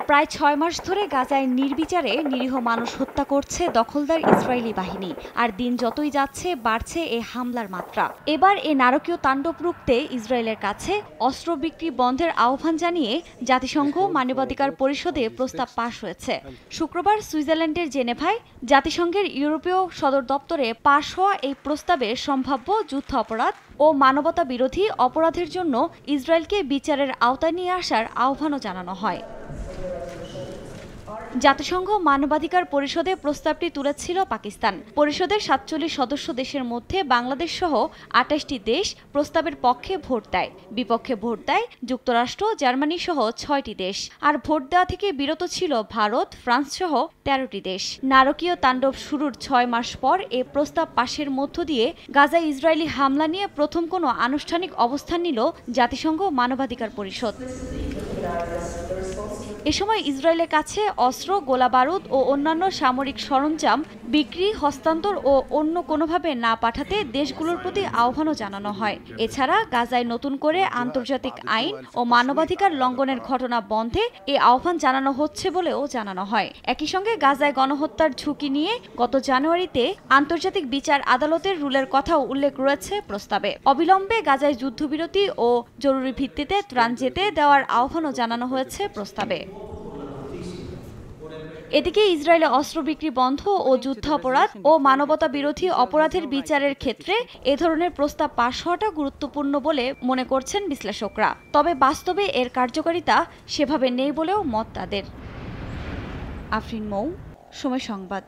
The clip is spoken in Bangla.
প্রায় ৬ মাস ধরে গাজায় নির্বিচারে নিরীহ মানুষ হত্যা করছে দখলদার ইসরায়েলি বাহিনী। আর দিন যতই যাচ্ছে বাড়ছে এ হামলার মাত্রা। এবার এ নারকীয় তাণ্ডব রুখতে ইসরায়েলের কাছে অস্ত্র বিক্রি বন্ধের আহ্বান জানিয়ে জাতিসংঘ মানবাধিকার পরিষদে প্রস্তাব পাশ হয়েছে। শুক্রবার সুইজারল্যান্ডের জেনেভায় জাতিসংঘের ইউরোপীয় সদর দপ্তরে পাশ হওয়া এই প্রস্তাবে সম্ভাব্য যুদ্ধাপরাধ ও মানবতা বিরোধী অপরাধের জন্য ইসরায়েলকে বিচারের আওতায় নিয়ে আসার আহ্বানও জানানো হয়। জাতিসংঘ মানবাধিকার পরিষদে প্রস্তাবটি তুলেছিল পাকিস্তান। পরিষদের ৪৭ সদস্য দেশের মধ্যে বাংলাদেশ সহ ২৮টি দেশ প্রস্তাবের পক্ষে ভোট দেয়। বিপক্ষে ভোট দেয় যুক্তরাষ্ট্র, জার্মানি সহ ৬টি দেশ। আর ভোট দেওয়া থেকে বিরত ছিল ভারত, ফ্রান্স সহ ১৩টি দেশ। নারকীয় তাণ্ডব শুরুর ৬ মাস পর এ প্রস্তাব পাশের মধ্য দিয়ে গাজায় ইসরায়েলি হামলা নিয়ে প্রথম কোনো আনুষ্ঠানিক অবস্থান নিল জাতিসংঘ মানবাধিকার পরিষদ। এ সময় ইসরায়েলের কাছে অস্ত্র, গোলাবারুদ ও অন্যান্য সামরিক সরঞ্জাম বিক্রি, হস্তান্তর ও অন্য কোনোভাবে না পাঠাতে দেশগুলোর প্রতি আহ্বানও জানানো হয়। এছাড়া গাজায় নতুন করে আন্তর্জাতিক আইন ও মানবাধিকার লঙ্ঘনের ঘটনা বন্ধে এ আহ্বান জানানো হচ্ছে বলেও জানানো হয়। একই সঙ্গে গাজায় গণহত্যার ঝুঁকি নিয়ে গত জানুয়ারিতে আন্তর্জাতিক বিচার আদালতের রুলের কথাও উল্লেখ রয়েছে প্রস্তাবে। অবিলম্বে গাজায় যুদ্ধবিরতি ও জরুরি ভিত্তিতে ত্রাণ যেতে দেওয়ার আহ্বানও জানানো হয়েছে প্রস্তাবে। এদিকে ইসরায়েলে অস্ত্র বিক্রি বন্ধ ও যুদ্ধাপরাধ ও মানবতা বিরোধী অপরাধের বিচারের ক্ষেত্রে এ ধরনের প্রস্তাব পাশ হওয়াটা গুরুত্বপূর্ণ বলে মনে করছেন বিশ্লেষকরা। তবে বাস্তবে এর কার্যকারিতা সেভাবে নেই বলেও মত তাদের। আফরিন মৌ, সময় সংবাদ।